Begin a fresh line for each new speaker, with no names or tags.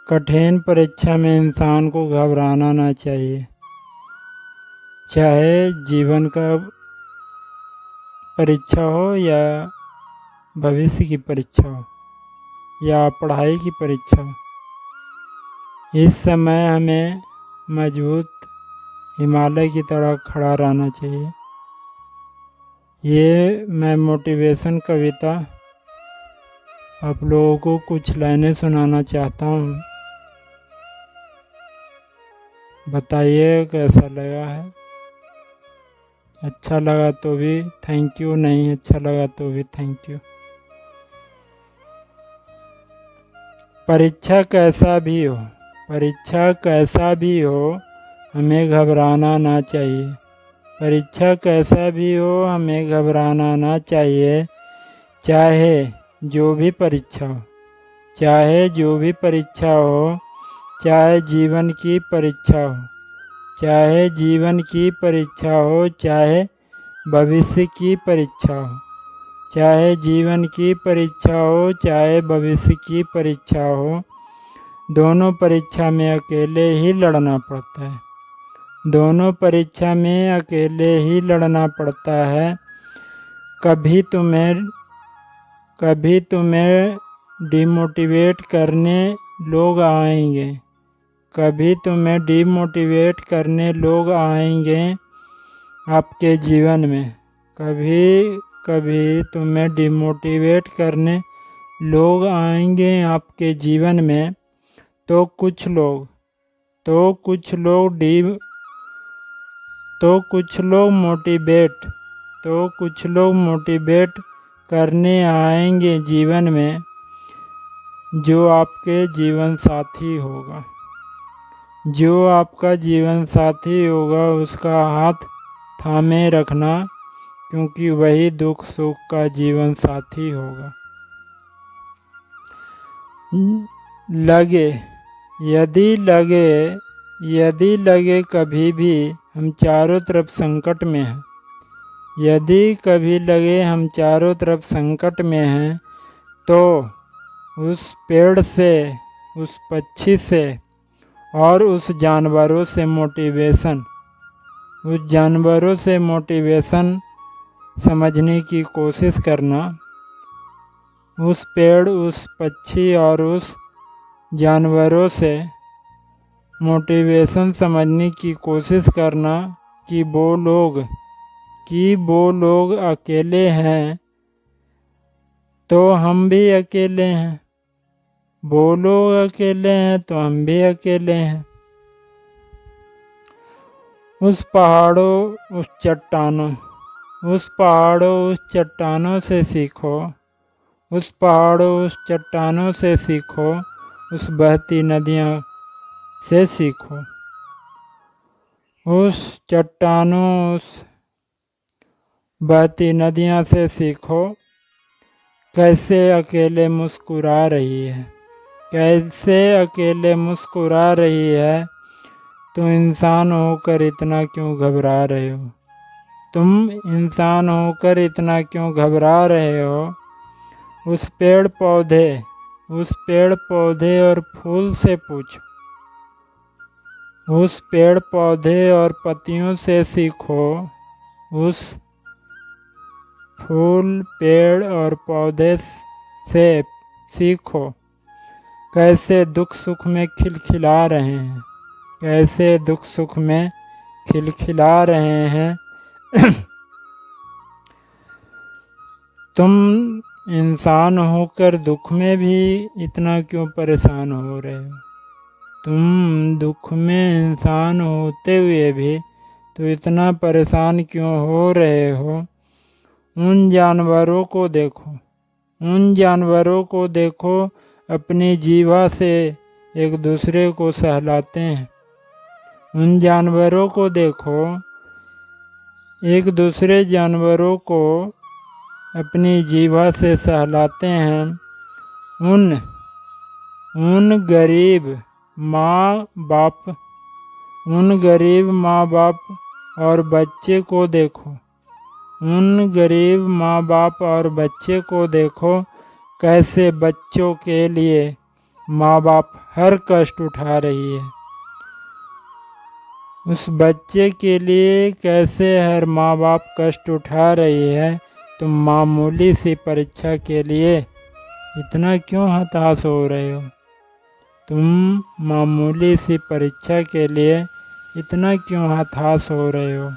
कठिन परीक्षा में इंसान को घबराना ना चाहिए। चाहे जीवन का परीक्षा हो या भविष्य की परीक्षा हो या पढ़ाई की परीक्षा हो, इस समय हमें मजबूत हिमालय की तरह खड़ा रहना चाहिए। ये मैं मोटिवेशन कविता आप लोगों को कुछ लाइनें सुनाना चाहता हूँ। बताइए कैसा लगा है। अच्छा लगा तो भी थैंक यू, नहीं अच्छा लगा तो भी थैंक यू। परीक्षा कैसा भी हो हमें घबराना ना चाहिए। परीक्षा कैसा भी हो हमें घबराना ना चाहिए। चाहे जो भी परीक्षा हो, चाहे जीवन की परीक्षा हो, चाहे जीवन की परीक्षा हो, चाहे भविष्य की परीक्षा हो, चाहे जीवन की परीक्षा हो, चाहे भविष्य की परीक्षा हो, दोनों परीक्षा में अकेले ही लड़ना पड़ता है। दोनों परीक्षा में अकेले ही लड़ना पड़ता है। कभी तुम्हें डिमोटिवेट करने लोग आएंगे, कभी तुम्हें डिमोटिवेट करने लोग आएंगे आपके जीवन में। कभी तुम्हें डिमोटिवेट करने लोग आएंगे आपके जीवन में। तो कुछ लोग मोटिवेट करने आएंगे जीवन में, जो आपके जीवन साथी होगा। जो आपका जीवन साथी होगा उसका हाथ थामे रखना, क्योंकि वही दुख सुख का जीवन साथी होगा। यदि लगे कभी भी हम चारों तरफ संकट में हैं, यदि कभी लगे हम चारों तरफ संकट में हैं, तो उस पेड़ से, उस पक्षी से और उस जानवरों से मोटिवेशन समझने की कोशिश करना। उस पेड़, उस पक्षी और उस जानवरों से मोटिवेशन समझने की कोशिश करना कि वो लोग अकेले हैं तो हम भी अकेले हैं, वो लोग अकेले हैं तो हम भी अकेले हैं। उस पहाड़ों, उस चट्टानों से सीखो, उस पहाड़ों, उस चट्टानों से सीखो, उस बहती नदियों से सीखो। उस चट्टानों, उस बहती नदियों से सीखो कैसे अकेले मुस्कुरा रही है, कैसे अकेले मुस्कुरा रही है। तुम इंसान होकर इतना क्यों घबरा रहे हो, तुम इंसान होकर इतना क्यों घबरा रहे हो। उस पेड़ पौधे और फूल से पूछो, उस पेड़ पौधे और पत्तियों से सीखो, उस फूल, पेड़ और पौधे से सीखो कैसे दुख सुख में खिलखिला रहे हैं, कैसे दुख सुख में खिलखिला रहे हैं। तुम इंसान होकर दुख में भी इतना क्यों परेशान हो रहे हो, तुम दुख में इंसान होते हुए भी तो इतना परेशान क्यों हो रहे हो। उन जानवरों को देखो अपनी जीवा से एक दूसरे को सहलाते हैं। उन जानवरों को देखो, एक दूसरे जानवरों को अपनी जीवा से सहलाते हैं। उन गरीब माँ बाप और बच्चे को देखो, उन गरीब माँ बाप और बच्चे को देखो कैसे बच्चों के लिए माँ बाप हर कष्ट उठा रही है। उस बच्चे के लिए कैसे हर माँ बाप कष्ट उठा रही है, तुम मामूली सी परीक्षा के लिए इतना क्यों हताश हो रहे हो? तुम मामूली सी परीक्षा के लिए इतना क्यों हताश हो रहे हो?